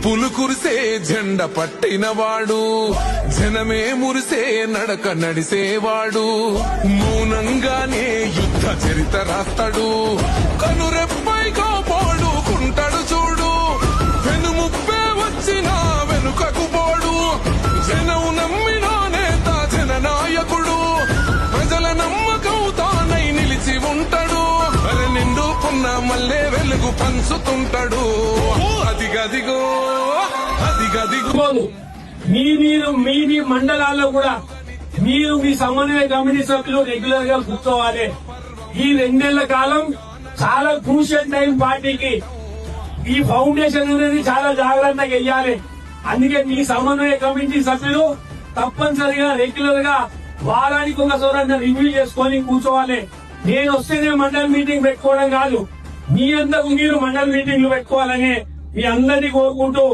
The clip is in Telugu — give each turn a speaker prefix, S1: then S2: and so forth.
S1: నిప్పులు కురిసే జెండ పట్టినవాడు, జనమే మురిసే నడక నడిసేవాడు, మౌనంగానే యుద్ధ చరిత రాస్తాడు, కనురెప్పై కాపాడుకుంటాడు చూడు, వెనుముప్పే వచ్చిన వెనుకకు పోడు, జనం నమ్మిన నేత జననాయకుడు, ప్రజల నమ్మకం తానై నిలిచి ఉంటాడు, నిండుకున్న మల్లె వెలుగు పంచుతుంటాడు, అదిగదిగో అదిగదిగో.
S2: మీ మండలాల్లో కూడా మీరు మీ సమన్వయ కమిటీ సభ్యులు రెగ్యులర్ గా కూర్చోవాలి. ఈ 2 నెలల కాలం చాలా క్రూషియల్ టైం పార్టీకి. ఈ ఫౌండేషన్ అనేది చాలా జాగ్రత్తగా వెయ్యాలి. అందుకే మీ సమన్వయ కమిటీ సభ్యులు తప్పనిసరిగా రెగ్యులర్ గా వారానికి ఒకసారి రివ్యూ చేసుకొని కూర్చోవాలి. నేను వస్తేనే మండల మీటింగ్ పెట్టుకోవడం కాదు, మీ అంతకు మీరు మండల మీటింగ్లు పెట్టుకోవాలని మీ అందరినీ కోరుకుంటూ